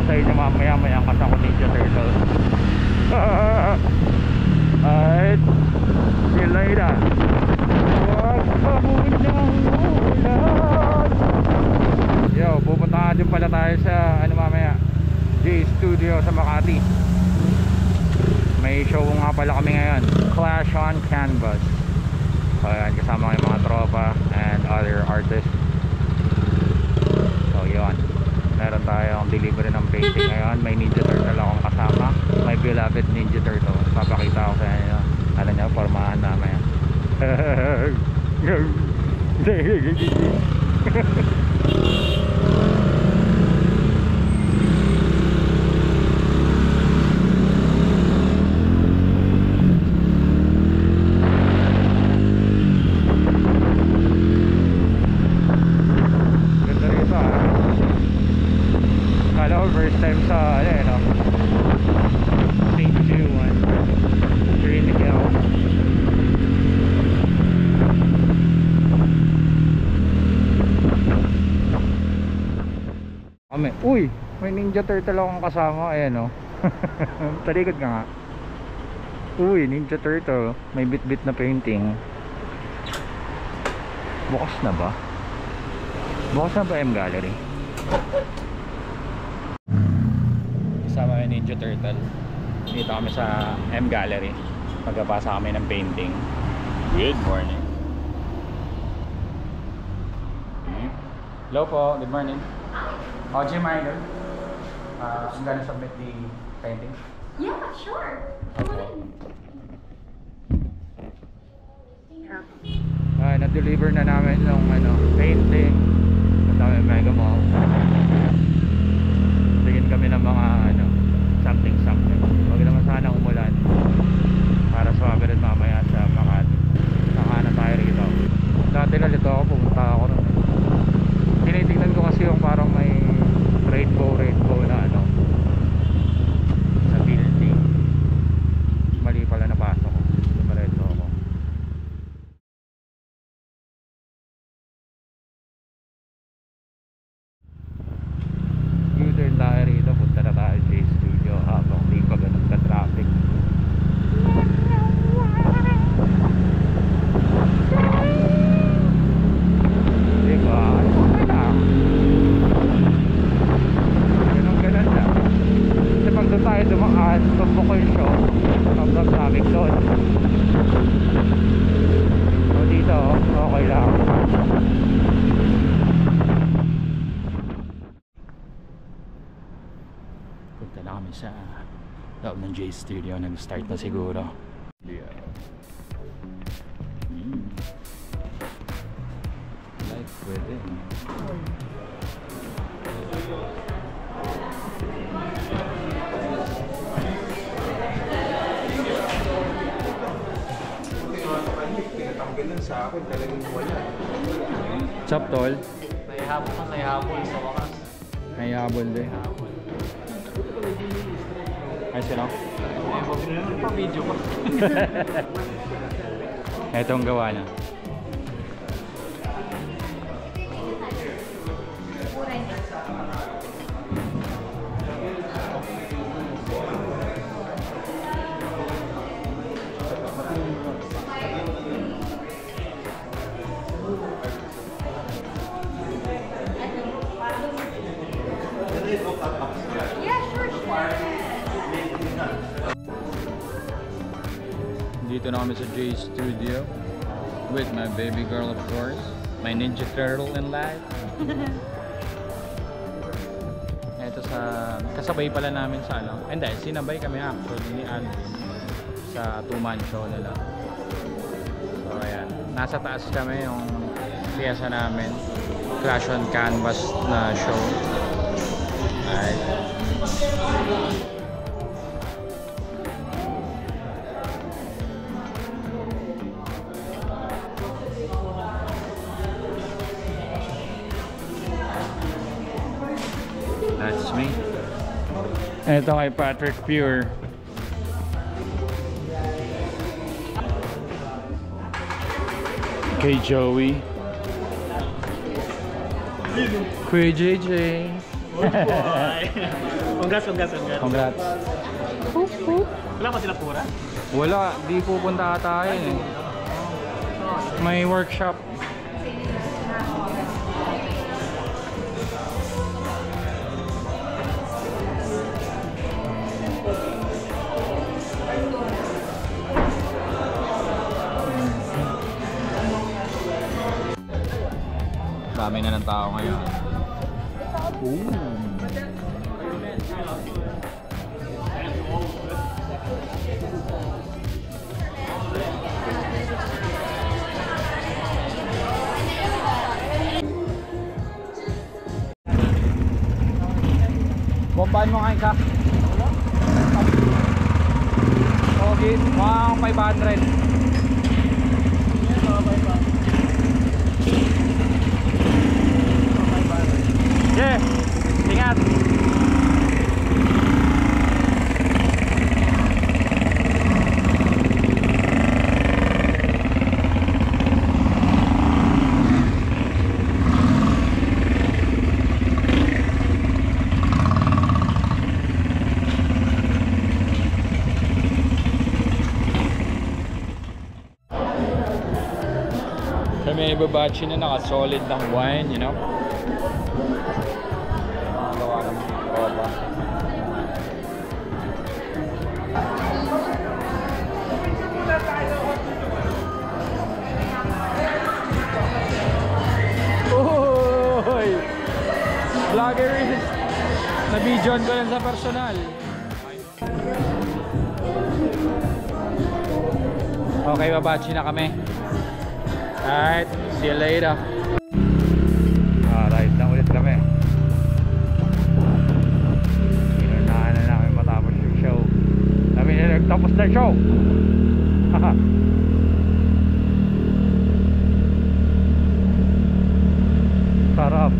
sa inyo mamaya may angkas ako Ninja Turtle. Alright, see you later. Huwag pa munang ulan. Yo, pupunta din pala tayo sa ano mamaya, J Studio sa Makati. May show nga pala kami ngayon, Clash on Canvas. So ayan, kasama ko yung mga tropa and other artists. So yun, meron tayong delivery ng painting ngayon. May Ninja Turtle akong kasama, my beloved Ninja Turtle. Papakita ko sa inyo, ano nyo, formahan namin. First time sa ano eh, no? St. Juan Green Hill. Uy, may Ninja Turtle akong kasama. Ayan o, talikod ka nga. Uy, Ninja Turtle. May bit-bit na painting. Bukas na ba? Bukas na ba M Gallery? Kasama kami Ninja Turtle. Dito kami sa M Gallery. Magpapasa kami ng painting. Good morning. Hello po, good morning. Jim Idol. I'm gonna submit the painting. Yeah, sure. Okay. Na-deliver na namin yung ano, painting. At kami Mega Mall. Tingin kami ng mga ano, something. Huwag naman sana umulan para swabe rin mamaya sa Makati. Saka na tayo rito. Dati na dito ako, pumunta ako nun. Tinitingnan ko kasi yung parang may rainbow na ano sa building. Mali pala napasok ko. Diretso ako. U-turn tayo rito. Punta na tayo sa studio habang di pa ganun ka traffic. Diba? Okay lang. Ganun lang. Kasi pag doon tayo dumaan, tumbok ko yung show. Sobrang traffic doon. So dito, okay lang. Punta na kami sa loob ng J Studio. Nag-start na siguro. Yeah. Life within. Tinatanggal sa akin, talagang wala. Chop tol. Naihabol sa wakas. Naihabol din. Ay sino? Pa-video ko. Etong gawa na. Dito na kami sa J Studio with my baby girl, of course, my Ninja Turtle in life. Ito sa kasabay pala namin sa ano, hindi, sinabay kami actually ni Alvin sa two-man show nila. So ayan, nasa taas kami yung piyesa namin, Clash on Canvas na show. Alright. That's me. Ito kay Patrick Pure. Kay Joey. Kuya JJ. Congrats. Congrats. Wala pa sila pura? Wala, di pupunta ata yun eh. May workshop. Dami na ng tao ngayon. Bombaan mo nga isa. Okay, mga 500. Yeah, ingat. May babachi na naka-solid ng wine, you know? Gawa ng roba. Uy! Vlogger is na-videoan ko lang sa personal. Okay, babachi na kami. Alright, see you later. Ride na ulit kami. Inunahan na namin matapos yung show. Kami na nagtapos na show. Sarap.